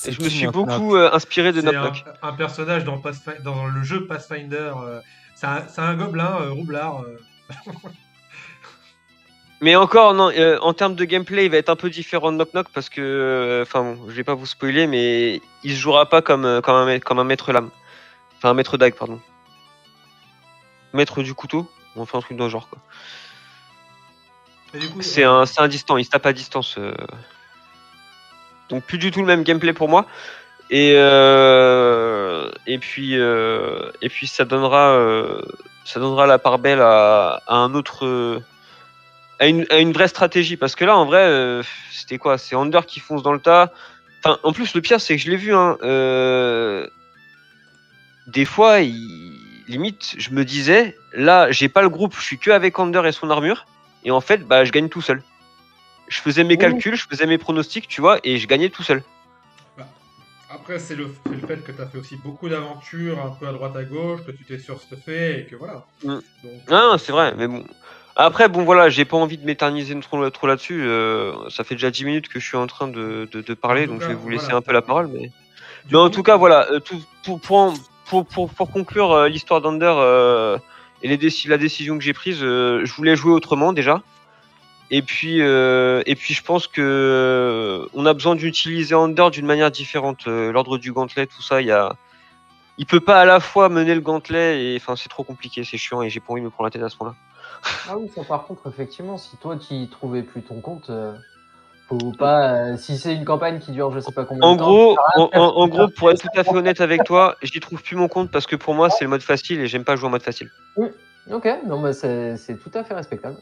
Et je me suis beaucoup inspiré de Knock Knock. Un personnage dans le jeu Pathfinder. C'est un gobelin roublard. Mais encore, non, en termes de gameplay, il va être un peu différent de Knock Knock parce que, enfin bon, je vais pas vous spoiler, mais il se jouera pas comme un maître lame. Enfin, un maître dague, pardon. Maître du couteau, on fait un truc dans le genre, quoi. C'est un distant, il se tape à distance. Donc plus du tout le même gameplay pour moi. Et puis ça donnera la part belle à un autre. À une vraie stratégie, parce que là en vrai c'était quoi, c'est Ander qui fonce dans le tas. Enfin, en plus le pire c'est que je l'ai vu hein, des fois limite je me disais là j'ai pas le groupe, je suis que avec Ander et son armure et en fait bah je gagne tout seul. Je faisais mes calculs, je faisais mes pronostics, tu vois, et je gagnais tout seul. Bah, après c'est le fait que tu as fait aussi beaucoup d'aventures un peu à droite à gauche, que tu t'es surstuffé et que voilà. Donc, non, c'est vrai, mais bon. Après, bon voilà, j'ai pas envie de m'éterniser trop là-dessus. Ça fait déjà 10 minutes que je suis en train de parler, donc je vais vous laisser un peu la parole. Mais en tout cas, voilà, pour conclure l'histoire d'Ander et la décision que j'ai prise, je voulais jouer autrement déjà. Et puis je pense que on a besoin d'utiliser Ander d'une manière différente. L'ordre du gantelet, tout ça, il peut pas à la fois mener le gantelet et enfin c'est trop compliqué, c'est chiant et j'ai pas envie de me prendre la tête à ce moment-là. Ah oui, ça par contre, effectivement, si toi tu y trouvais plus ton compte, Faut pas. Si c'est une campagne qui dure je sais pas combien En de temps. gros, ça sert à rien de faire en ça. gros, pour être tout à fait honnête avec toi, j'y trouve plus mon compte parce que pour moi, c'est le mode facile et j'aime pas jouer en mode facile. Ok, non, mais c'est tout à fait respectable.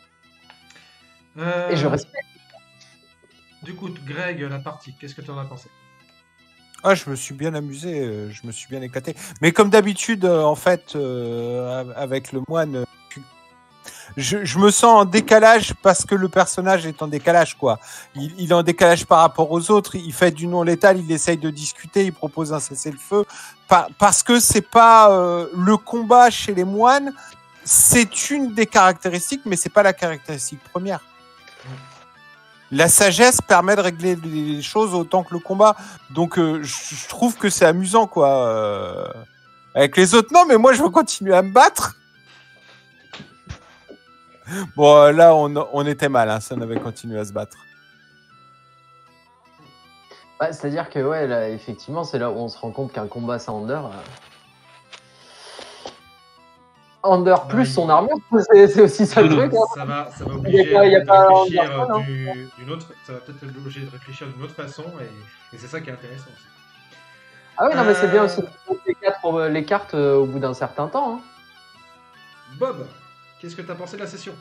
Et je respecte. Du coup, Greg, la partie, qu'est-ce que tu en as pensé? Ah, je me suis bien amusé, je me suis bien éclaté. Mais comme d'habitude, en fait, avec le moine, je me sens en décalage parce que le personnage est en décalage, quoi. Il est en décalage par rapport aux autres. Il fait du non létal, il essaye de discuter, il propose un cessez-le-feu. Parce que c'est pas le combat chez les moines, c'est une des caractéristiques, mais c'est pas la caractéristique première. La sagesse permet de régler les choses autant que le combat. Donc, je trouve que c'est amusant, quoi. Avec les autres, non, mais moi, je veux continuer à me battre. Bon, là, on était mal, hein, si on avait continué à se battre. Ouais, c'est-à-dire que, ouais, là, effectivement, c'est là où on se rend compte qu'un combat sans Under. Under plus son armure, c'est aussi ça le truc. Hein. Ça va obliger y a de pas réfléchir Under, d'une autre. Ça va peut-être obliger de réfléchir d'une autre façon et c'est ça qui est intéressant aussi. Ah oui, non, mais c'est bien aussi de prendre les cartes au bout d'un certain temps. Hein. Bob, qu'est-ce que tu as pensé de la session?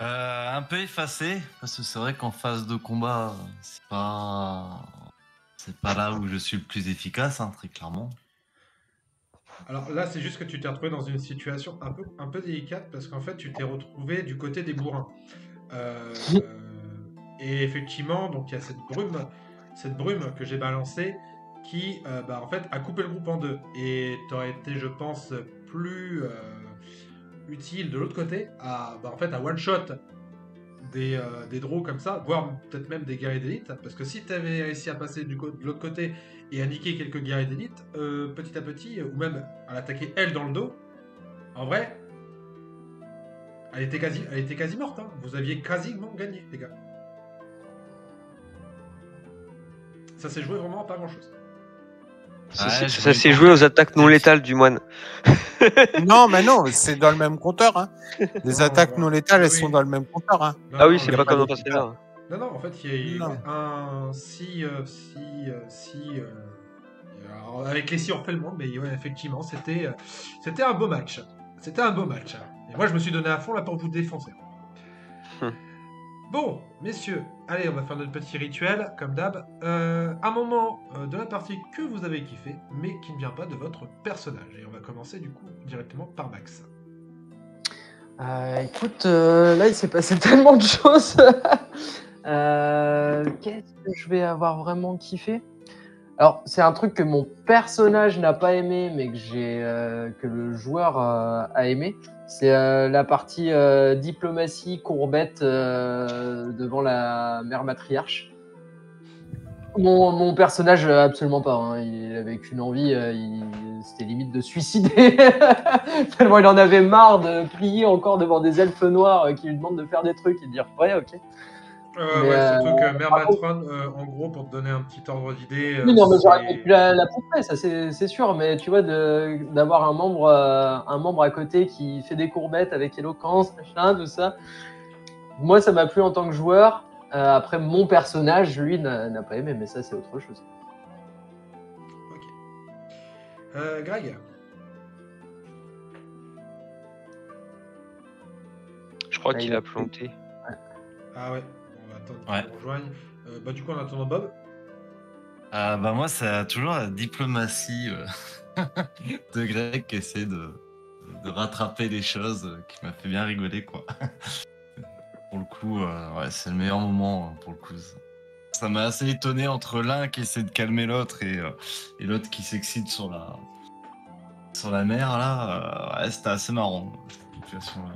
Un peu effacé, parce que c'est vrai qu'en phase de combat, c'est pas là où je suis le plus efficace, hein, très clairement. Alors là, c'est juste que tu t'es retrouvé dans une situation un peu délicate parce qu'en fait, tu t'es retrouvé du côté des bourrins. Et effectivement, donc il y a cette brume que j'ai balancée qui, en fait, a coupé le groupe en deux. Et t'aurais été, je pense, plus utile de l'autre côté à one shot des draws comme ça, voire peut-être même des guerriers d'élite. Parce que si tu avais réussi à passer de l'autre côté et à niquer quelques guerriers d'élite, petit à petit, ou même à l'attaquer elle dans le dos, en vrai, elle était quasi morte. Hein. Vous aviez quasiment gagné, les gars. Ça s'est joué vraiment à pas grand chose. Ça s'est joué aux attaques non létales du moine. Non, mais non, c'est dans le même compteur. Hein. Les attaques non létales, elles sont dans le même compteur. Hein. Non, Ah oui, non, c'est y a pas comme dans de passé là. Non, en fait, il y a eu Non. alors, avec les si on refait le monde, mais ouais, effectivement, c'était un beau match. C'était un beau match. Et moi, je me suis donné à fond là pour vous défoncer. Bon, messieurs, allez, on va faire notre petit rituel, comme d'hab. Un moment de la partie que vous avez kiffé, mais qui ne vient pas de votre personnage. Et on va commencer du coup directement par Max. Écoute, là, il s'est passé tellement de choses. Qu'est-ce que je vais avoir vraiment kiffé? Alors, c'est un truc que mon personnage n'a pas aimé, mais que le joueur a aimé. C'est la partie diplomatie courbette devant la mère matriarche. Mon personnage, absolument pas. Hein. Il avait qu'une envie, c'était limite de suicider. Tellement il en avait marre de plier encore devant des elfes noirs qui lui demandent de faire des trucs et de dire ouais, ok. Surtout que Mère Matron, en gros, pour te donner un petit ordre d'idée. Oui, non, mais j'aurais pu la poupée, ça c'est sûr. Mais tu vois, d'avoir un membre à côté qui fait des courbettes avec éloquence, machin, tout ça. Moi, ça m'a plu en tant que joueur. Après, mon personnage, lui, n'a pas aimé, mais ça, c'est autre chose. Ok. Greg? Je crois qu'il a planté. Ouais. Ah ouais, on va attendre qu'il nous rejoigne. Du coup, en attendant Bob. Moi, c'est toujours la diplomatie de Greg qui essaie de rattraper les choses, qui m'a fait bien rigoler, quoi. Pour le coup, c'est le meilleur moment, pour le coup. Ça m'a assez étonné entre l'un qui essaie de calmer l'autre et l'autre qui s'excite sur la mer, là. C'était assez marrant, cette situation-là.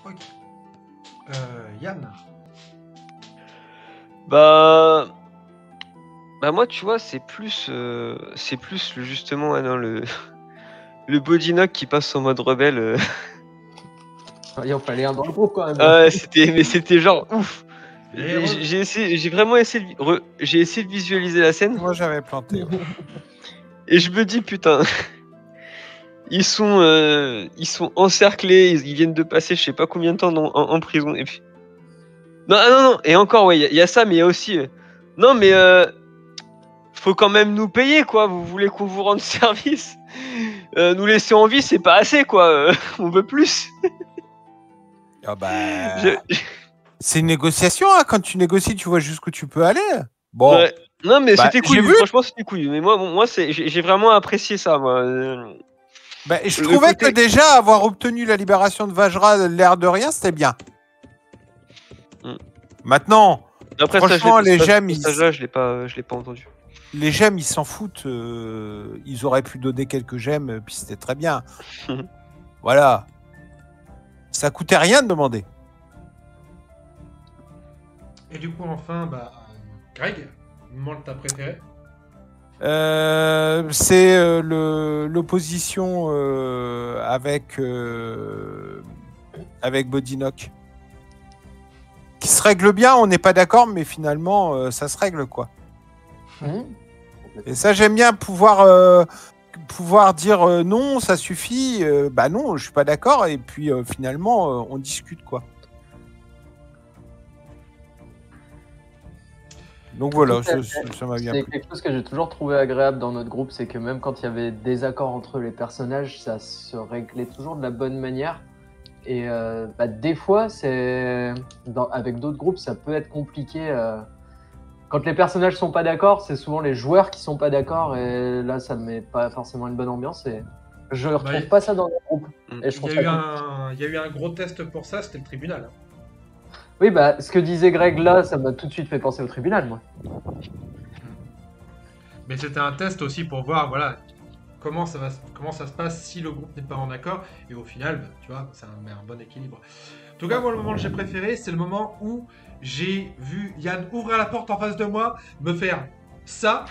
Ok. Yann? Moi, tu vois, c'est plus justement le Bodynock qui passe en mode rebelle. Il en fallait un dans le groupe quand même. C'était genre ouf. J'ai vraiment essayé de visualiser la scène. Moi, j'avais planté. Ouais. Et je me dis putain, ils sont encerclés, ils viennent de passer je sais pas combien de temps en prison et puis Non, et encore, ouais, il y a ça, mais il y a aussi... Non, mais faut quand même nous payer, quoi. Vous voulez qu'on vous rende service? Nous laisser en vie, c'est pas assez, quoi. On veut plus. Ah bah, Je- c'est une négociation, hein. Quand tu négocies, tu vois jusqu'où tu peux aller. Bon, Ouais. Non, mais Bah, c'était j'ai cool. vu. Franchement, c'était cool. Mais moi j'ai vraiment apprécié ça, moi. bah, je Le trouvais côté- que déjà avoir obtenu la libération de Vajra, l'air de rien, c'était bien. Mm. Maintenant, Après, franchement, les gemmes, ce stage-là, je l'ai pas entendu. les gemmes, ils s'en foutent. Ils auraient pu donner quelques gemmes, puis c'était très bien. Voilà. Ça coûtait rien de demander. Et du coup, enfin, Greg, moment de ta préférée. C'est l'opposition avec Bodinock. Qui se règle bien, on n'est pas d'accord, mais finalement, ça se règle, quoi. Et ça, j'aime bien pouvoir dire non, ça suffit. Bah non, je suis pas d'accord. Et puis finalement, on discute, quoi. Donc voilà, Tout à fait. ça m'a bien C'est plu. quelque chose que j'ai toujours trouvé agréable dans notre groupe, c'est que même quand il y avait des accords entre les personnages, ça se réglait toujours de la bonne manière. Et des fois, avec d'autres groupes, ça peut être compliqué. Quand les personnages sont pas d'accord, c'est souvent les joueurs qui sont pas d'accord, et là, ça met pas forcément une bonne ambiance. Et je retrouve pas ça dans notre groupe. Et je Il trouve y, a ça eu cool. il y a eu un gros test pour ça, c'était le tribunal. Oui, ce que disait Greg là, ça m'a tout de suite fait penser au tribunal, moi. Mais c'était un test aussi pour voir, voilà, comment ça se passe si le groupe n'est pas en accord. Et au final, tu vois, ça met un bon équilibre. En tout cas, moi, le moment que j'ai préféré, c'est le moment où j'ai vu Yann ouvrir la porte en face de moi, me faire ça.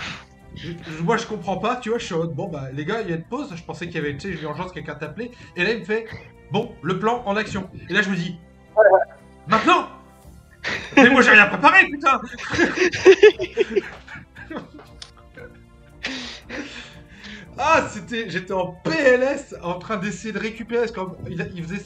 Moi, je comprends pas, tu vois, je suis en mode, bon, les gars, il y a une pause. Je pensais qu'il y avait, tu sais, je lui enchante quelqu'un t'appeler. Et là, il me fait, bon, le plan en action. Et là, je me dis, maintenant! Mais moi, j'ai rien préparé, putain! Ah, j'étais en PLS en train d'essayer de récupérer, parce qu'il faisait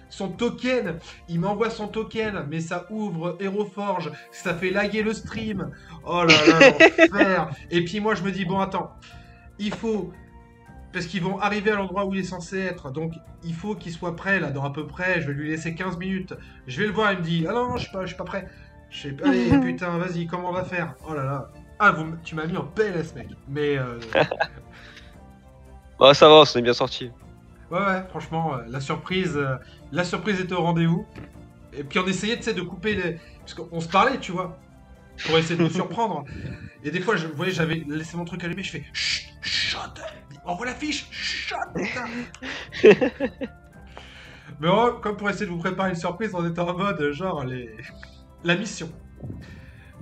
son token, il m'envoie son token, mais ça ouvre HeroForge, ça fait laguer le stream. Oh là là, l'enfer. Et puis moi je me dis, bon attends, il faut, parce qu'ils vont arriver à l'endroit où il est censé être, donc il faut qu'il soit prêt là, dans à peu près, je vais lui laisser 15 minutes. Je vais le voir, il me dit, ah non, je suis pas prêt. Je sais pas, allez putain, vas-y, comment on va faire? Oh là là. Ah, tu m'as mis en PLS, mec. Mais... Bah, ça va, on s'en est bien sorti. Ouais, franchement, la surprise était au rendez-vous. Et puis on essayait, tu sais, de couper les... Parce qu'on se parlait, tu vois, pour essayer de nous surprendre. Et des fois, vous voyez, j'avais laissé mon truc allumé, je fais chut, chut, envoie la fiche, chut, putain. Mais comme pour essayer de vous préparer une surprise, on était en mode, genre, la mission.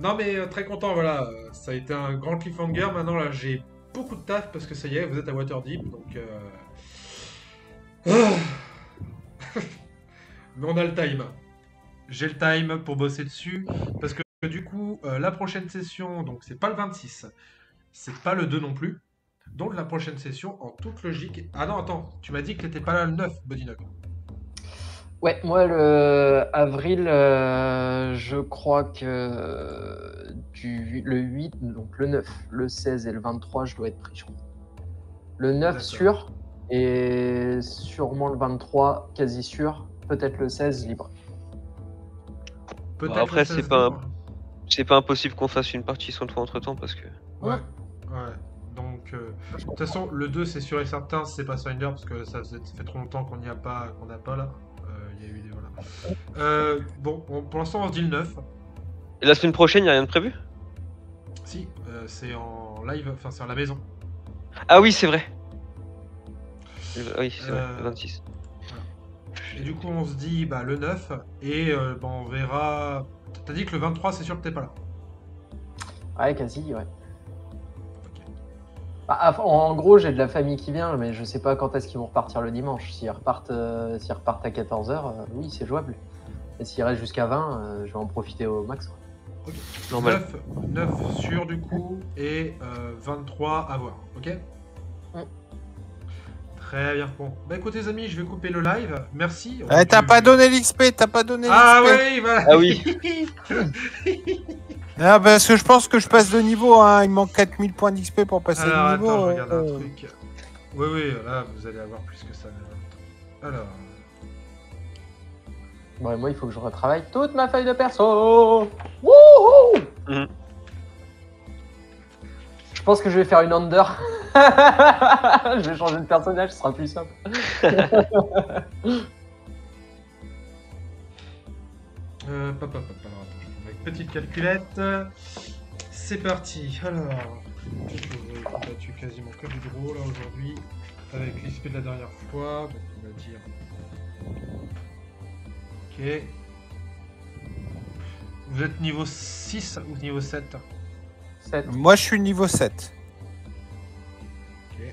Non, mais très content, voilà, ça a été un grand cliffhanger. Maintenant, là, j'ai beaucoup de taf parce que ça y est, vous êtes à Waterdeep, donc... Mais on a le time. J'ai le time pour bosser dessus, parce que du coup, la prochaine session, donc c'est pas le 26, c'est pas le 2 non plus. Donc la prochaine session, en toute logique... Ah non, attends, tu m'as dit que t'étais pas là le 9, Bodinock. Ouais, moi, le avril, je crois que le 8, donc le 9, le 16 et le 23, je dois être pris, je crois. Le 9 D'accord. sûr, et sûrement le 23, quasi sûr. Peut-être le 16 libre. Peut-être Bah, après, le 16 c'est pas libre. C'est pas impossible qu'on fasse une partie sans toi entre temps parce que. Ouais. Donc, de toute façon, le 2, c'est sûr et certain, c'est pas Finder, parce que ça fait trop longtemps qu'on n'a pas là. Il y a eu des... Voilà. Bon, pour l'instant, on se dit le 9. Et la semaine prochaine, y a rien de prévu? Si, c'est en live, enfin, c'est à la maison. Ah oui, c'est vrai. Oui, c'est vrai, le 26. Et du coup, on se dit le 9, et on verra... T'as dit que le 23, c'est sûr que t'es pas là. Ouais, quasi, ouais. Ok. En gros, j'ai de la famille qui vient, mais je sais pas quand est-ce qu'ils vont repartir le dimanche. S'ils repartent à 14h, oui, c'est jouable. Et s'ils restent jusqu'à 20, je vais en profiter au max. Quoi. Ok. Normal. 9 sûr du coup, et 23 à voir, ok? Très bien. Bon, bah écoutez les amis, je vais couper le live. Merci. Eh, t'as pas donné l'XP, t'as pas donné l'XP. Ah oui, voilà. Ah oui. Ah, parce que je pense que je passe de niveau, hein. Il me manque 4000 points d'XP pour passer Alors de niveau. attends, je regarde un truc. Oui, oui, là vous allez avoir plus que ça. Alors. Bon, et moi, il faut que je retravaille toute ma feuille de perso. Wouhou. Mhm. Je pense que je vais faire une under. Je vais changer de personnage, ce sera plus simple. Pop. Alors, attends, je prends ma petite calculette. C'est parti. Alors, j'ai combattu quasiment que du gros là aujourd'hui. Avec l'XP de la dernière fois. Donc on va dire. Ok. Vous êtes niveau 6 ou niveau 7? 7. Moi, je suis niveau 7. Ok.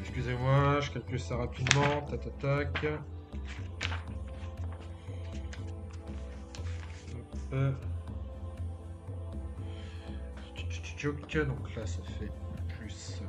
Excusez-moi, je calcule ça rapidement. Tac. Hop. Donc là, ça fait plus.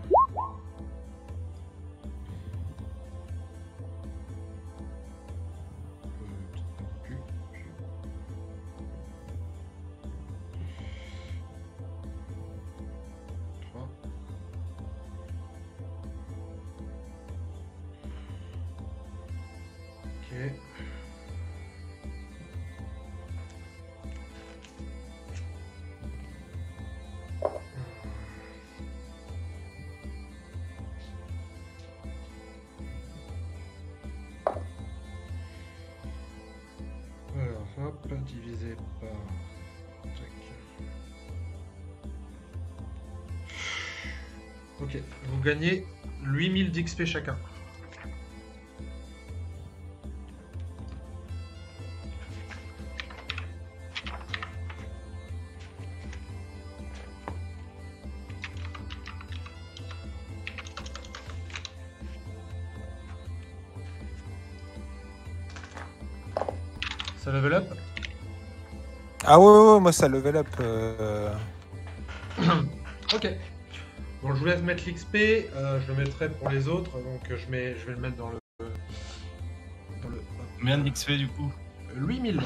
Ok. Alors, hop, divisé par... Tac. Ok, vous gagnez 8000 d'XP chacun. Ça level up? Ah ouais, moi, ça level up. Ok. Bon, je vous laisse mettre l'XP, je le mettrai pour les autres, donc je vais le mettre dans le... Combien d'XP du coup? 8000.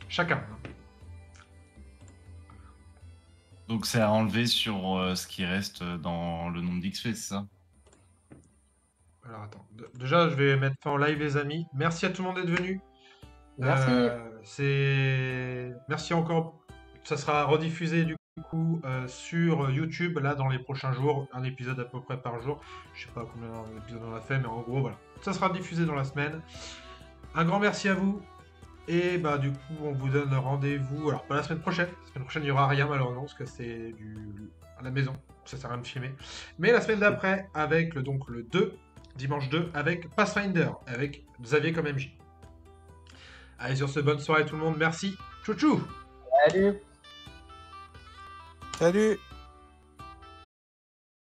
Chacun. Donc c'est à enlever sur ce qui reste dans le nombre d'XP, c'est ça? Alors attends, déjà je vais mettre fin au live les amis. Merci à tout le monde d'être venu. Merci. Merci encore. Ça sera rediffusé du coup sur YouTube là dans les prochains jours, un épisode à peu près par jour. Je sais pas combien d'épisodes on a fait, mais en gros voilà. Ça sera diffusé dans la semaine. Un grand merci à vous. Et bah du coup on vous donne rendez-vous. Alors pas la semaine prochaine. La semaine prochaine il n'y aura rien malheureusement parce que c'est à la maison. Ça sert à rien de filmer. Mais la semaine d'après avec le 2, dimanche 2, avec Pathfinder, avec Xavier comme MJ. Allez sur ce, bonne soirée tout le monde, merci. Tchou tchou. Salut. Salut.